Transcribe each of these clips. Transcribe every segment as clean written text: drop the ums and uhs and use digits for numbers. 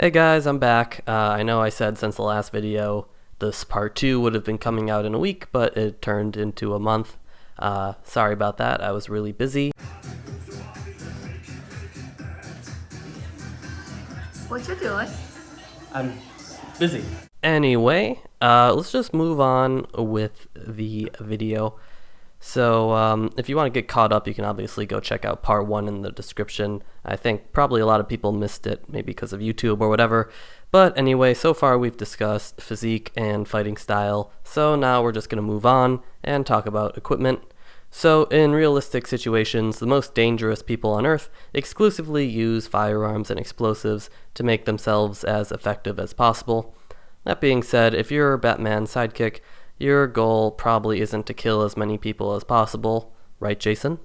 Hey guys, I'm back. I know I said since the last video this part 2 would have been coming out in a week, but it turned into a month. Sorry about that, I was really busy. What you doing? I'm busy. Anyway, let's just move on with the video. So if you want to get caught up, you can obviously go check out part 1 in the description. I think probably a lot of people missed it, maybe because of YouTube or whatever. But anyway, so far we've discussed physique and fighting style, so now we're just going to move on and talk about equipment. So in realistic situations, the most dangerous people on Earth exclusively use firearms and explosives to make themselves as effective as possible. That being said, if you're Batman's sidekick, your goal probably isn't to kill as many people as possible, right, Jason?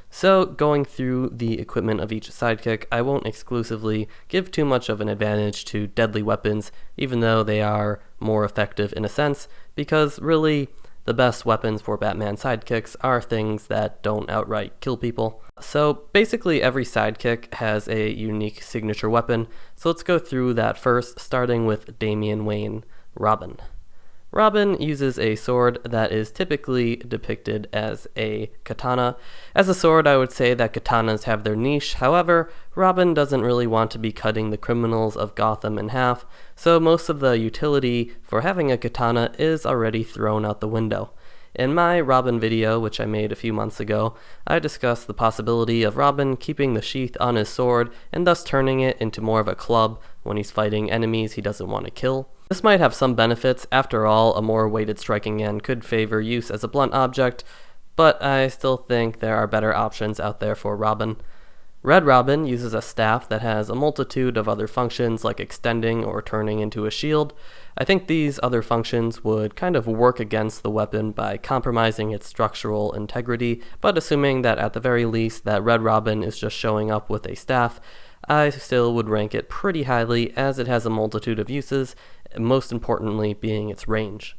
So, going through the equipment of each sidekick, I won't exclusively give too much of an advantage to deadly weapons, even though they are more effective in a sense, because really, the best weapons for Batman sidekicks are things that don't outright kill people. So, basically every sidekick has a unique signature weapon, so let's go through that first, starting with Damian Wayne, Robin. Robin uses a sword that is typically depicted as a katana. As a sword, I would say that katanas have their niche. However, Robin doesn't really want to be cutting the criminals of Gotham in half, so most of the utility for having a katana is already thrown out the window. In my Robin video, which I made a few months ago, I discussed the possibility of Robin keeping the sheath on his sword and thus turning it into more of a club when he's fighting enemies he doesn't want to kill. This might have some benefits. After all, a more weighted striking end could favor use as a blunt object, but I still think there are better options out there for Robin. Red Robin uses a staff that has a multitude of other functions like extending or turning into a shield. I think these other functions would kind of work against the weapon by compromising its structural integrity, but assuming that at the very least that Red Robin is just showing up with a staff, I still would rank it pretty highly as it has a multitude of uses, most importantly being its range.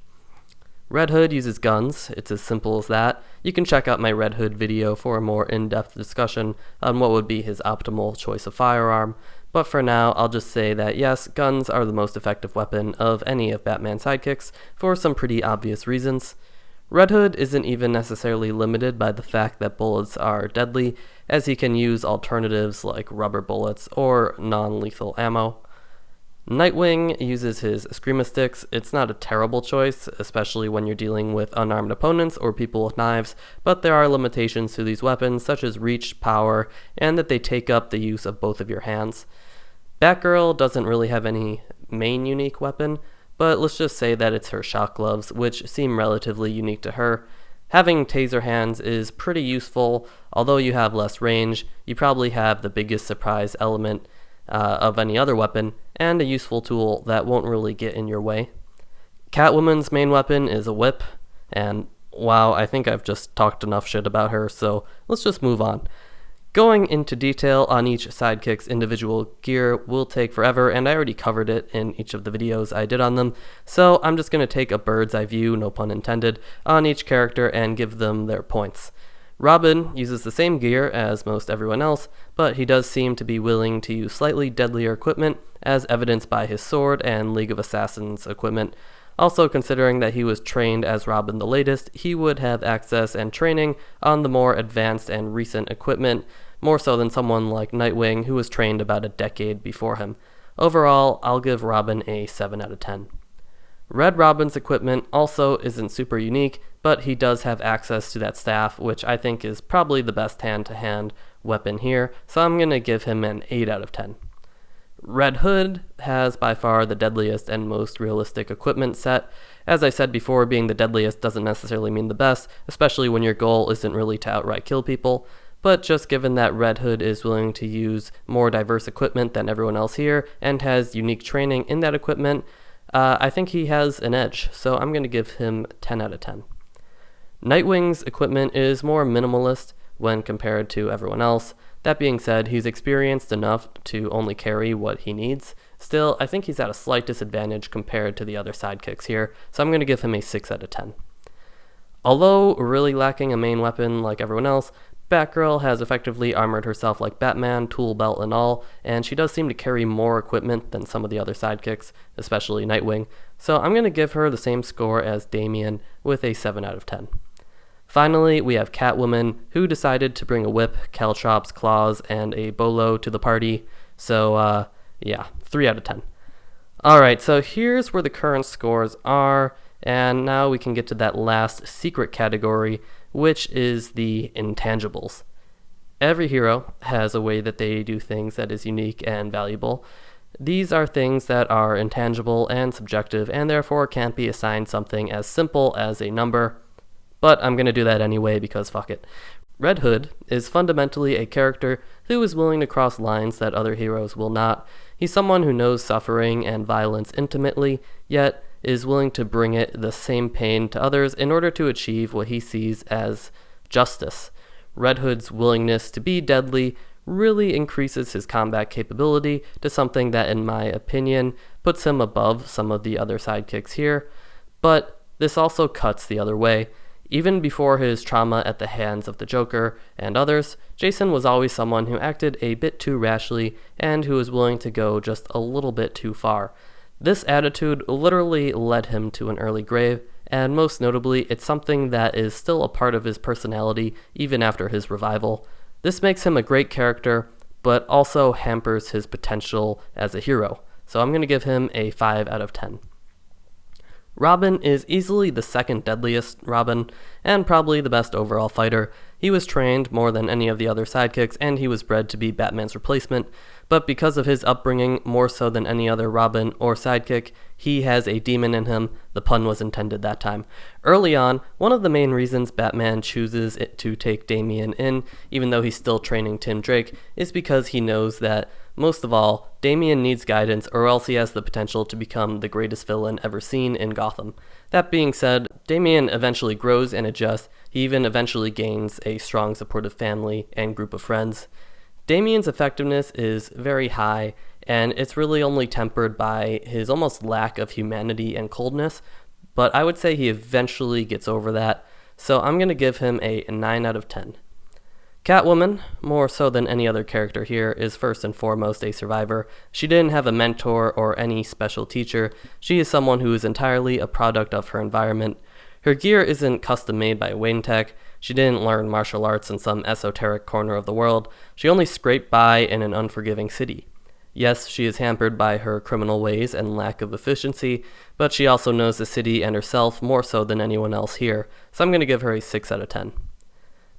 Red Hood uses guns. It's as simple as that. You can check out my Red Hood video for a more in-depth discussion on what would be his optimal choice of firearm, but for now I'll just say that yes, guns are the most effective weapon of any of Batman's sidekicks for some pretty obvious reasons. Red Hood isn't even necessarily limited by the fact that bullets are deadly, as he can use alternatives like rubber bullets or non-lethal ammo. Nightwing uses his Screama Sticks. It's not a terrible choice, especially when you're dealing with unarmed opponents or people with knives, but there are limitations to these weapons such as reach, power, and that they take up the use of both of your hands. Batgirl doesn't really have any main unique weapon, but let's just say that it's her shock gloves, which seem relatively unique to her. Having taser hands is pretty useful. Although you have less range, you probably have the biggest surprise element of any other weapon, and a useful tool that won't really get in your way. Catwoman's main weapon is a whip, and wow, I think I've just talked enough shit about her, so let's just move on. Going into detail on each sidekick's individual gear will take forever, and I already covered it in each of the videos I did on them, so I'm just going to take a bird's eye view, no pun intended, on each character and give them their points. Robin uses the same gear as most everyone else, but he does seem to be willing to use slightly deadlier equipment, as evidenced by his sword and League of Assassins equipment. Also, considering that he was trained as Robin the latest, he would have access and training on the more advanced and recent equipment, more so than someone like Nightwing, who was trained about a decade before him. Overall, I'll give Robin a 7 out of 10. Red Robin's equipment also isn't super unique, but he does have access to that staff, which I think is probably the best hand-to-hand weapon here, so I'm going to give him an 8 out of 10. Red Hood has by far the deadliest and most realistic equipment set. As I said before, being the deadliest doesn't necessarily mean the best, especially when your goal isn't really to outright kill people, but just given that Red Hood is willing to use more diverse equipment than everyone else here and has unique training in that equipment, I think he has an edge, so I'm going to give him 10 out of 10. Nightwing's equipment is more minimalist when compared to everyone else. That being said, he's experienced enough to only carry what he needs. Still, I think he's at a slight disadvantage compared to the other sidekicks here, so I'm going to give him a 6 out of 10. Although really lacking a main weapon like everyone else, Batgirl has effectively armored herself like Batman, tool belt and all, and she does seem to carry more equipment than some of the other sidekicks, especially Nightwing, so I'm going to give her the same score as Damian with a 7 out of 10. Finally, we have Catwoman, who decided to bring a whip, caltrops, claws, and a bolo to the party, so yeah, 3 out of 10. Alright, so here's where the current scores are, and now we can get to that last secret category, which is the intangibles. Every hero has a way that they do things that is unique and valuable. These are things that are intangible and subjective, and therefore can't be assigned something as simple as a number, but I'm going to do that anyway because fuck it. Red Hood is fundamentally a character who is willing to cross lines that other heroes will not. He's someone who knows suffering and violence intimately, yet is willing to bring it the same pain to others in order to achieve what he sees as justice. Red Hood's willingness to be deadly really increases his combat capability to something that, in my opinion, puts him above some of the other sidekicks here, but this also cuts the other way. Even before his trauma at the hands of the Joker and others, Jason was always someone who acted a bit too rashly and who was willing to go just a little bit too far. This attitude literally led him to an early grave, and most notably, it's something that is still a part of his personality even after his revival. This makes him a great character, but also hampers his potential as a hero, so I'm going to give him a 5 out of 10. Robin is easily the second deadliest Robin, and probably the best overall fighter. He was trained more than any of the other sidekicks, and he was bred to be Batman's replacement, but because of his upbringing, more so than any other Robin or sidekick, he has a demon in him. The pun was intended that time. Early on, one of the main reasons Batman chooses to take Damian in, even though he's still training Tim Drake, is because he knows that, most of all, Damian needs guidance or else he has the potential to become the greatest villain ever seen in Gotham. That being said, Damian eventually grows and adjusts. He even eventually gains a strong supportive family and group of friends. Damian's effectiveness is very high, and it's really only tempered by his almost lack of humanity and coldness, but I would say he eventually gets over that, so I'm going to give him a 9 out of 10. Catwoman, more so than any other character here, is first and foremost a survivor. She didn't have a mentor or any special teacher. She is someone who is entirely a product of her environment. Her gear isn't custom made by Wayne Tech. She didn't learn martial arts in some esoteric corner of the world. She only scraped by in an unforgiving city. Yes, she is hampered by her criminal ways and lack of efficiency, but she also knows the city and herself more so than anyone else here, so I'm going to give her a 6 out of 10.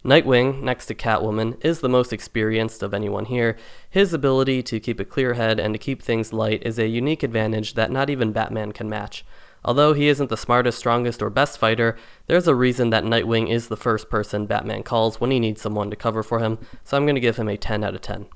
Nightwing, next to Catwoman, is the most experienced of anyone here. His ability to keep a clear head and to keep things light is a unique advantage that not even Batman can match. Although he isn't the smartest, strongest, or best fighter, there's a reason that Nightwing is the first person Batman calls when he needs someone to cover for him, so I'm going to give him a 10 out of 10.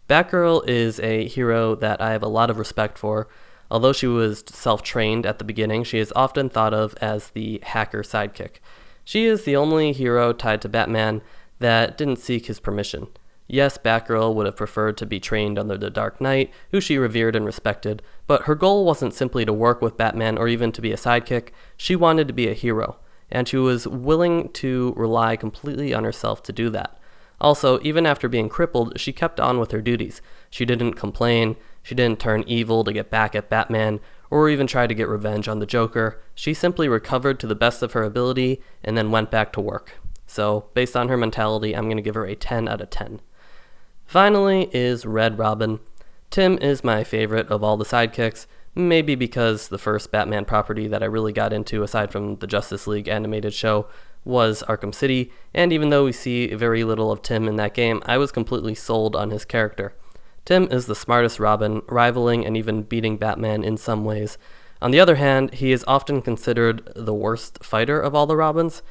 Batgirl is a hero that I have a lot of respect for. Although she was self-trained at the beginning, she is often thought of as the hacker sidekick. She is the only hero tied to Batman that didn't seek his permission. Yes, Batgirl would have preferred to be trained under the Dark Knight, who she revered and respected, but her goal wasn't simply to work with Batman or even to be a sidekick. She wanted to be a hero, and she was willing to rely completely on herself to do that. Also, even after being crippled, she kept on with her duties. She didn't complain, she didn't turn evil to get back at Batman, or even try to get revenge on the Joker. She simply recovered to the best of her ability and then went back to work. So, based on her mentality, I'm going to give her a 10 out of 10. Finally is Red Robin. Tim is my favorite of all the sidekicks, maybe because the first Batman property that I really got into aside from the Justice League animated show was Arkham City, and even though we see very little of Tim in that game, I was completely sold on his character. Tim is the smartest Robin, rivaling and even beating Batman in some ways. On the other hand, he is often considered the worst fighter of all the Robins.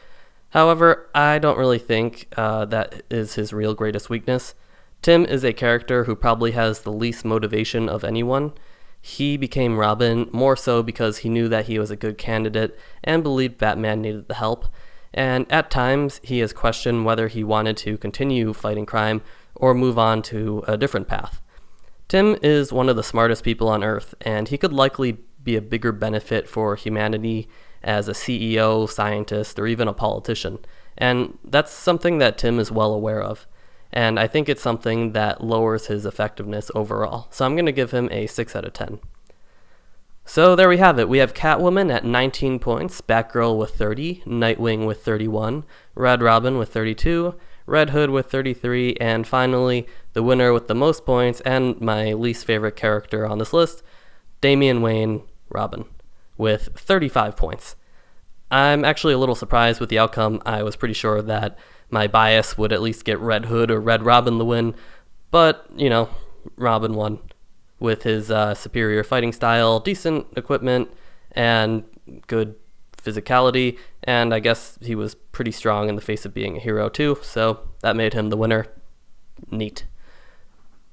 However, I don't really think that is his real greatest weakness. Tim is a character who probably has the least motivation of anyone. He became Robin more so because he knew that he was a good candidate and believed Batman needed the help. And at times, he has questioned whether he wanted to continue fighting crime or move on to a different path. Tim is one of the smartest people on Earth, and he could likely be a bigger benefit for humanity as a CEO, scientist, or even a politician. And that's something that Tim is well aware of. And I think it's something that lowers his effectiveness overall. So I'm going to give him a 6 out of 10. So there we have it. We have Catwoman at 19 points, Batgirl with 30, Nightwing with 31, Red Robin with 32, Red Hood with 33, and finally, the winner with the most points and my least favorite character on this list, Damian Wayne Robin, with 35 points. I'm actually a little surprised with the outcome. I was pretty sure that my bias would at least get Red Hood or Red Robin the win, but, Robin won with his superior fighting style, decent equipment, and good physicality, and I guess he was pretty strong in the face of being a hero too, so that made him the winner. Neat.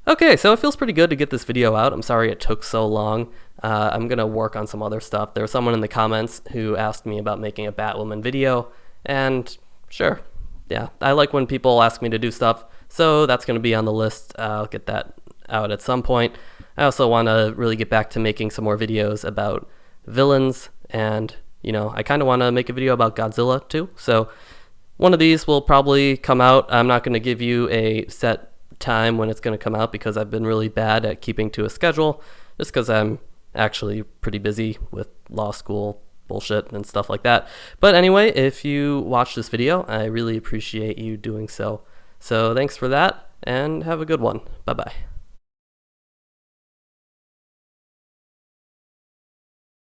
Okay, so it feels pretty good to get this video out. I'm sorry it took so long. I'm going to work on some other stuff. There was someone in the comments who asked me about making a Batwoman video, and sure, yeah, I like when people ask me to do stuff, so that's going to be on the list. I'll get that out at some point. I also want to really get back to making some more videos about villains, and, I kind of want to make a video about Godzilla too, so one of these will probably come out. I'm not going to give you a set time when it's going to come out because I've been really bad at keeping to a schedule, just because I'm actually pretty busy with law school bullshit and stuff like that. But anyway, if you watch this video, I really appreciate you doing so. So thanks for that, and have a good one. Bye-bye.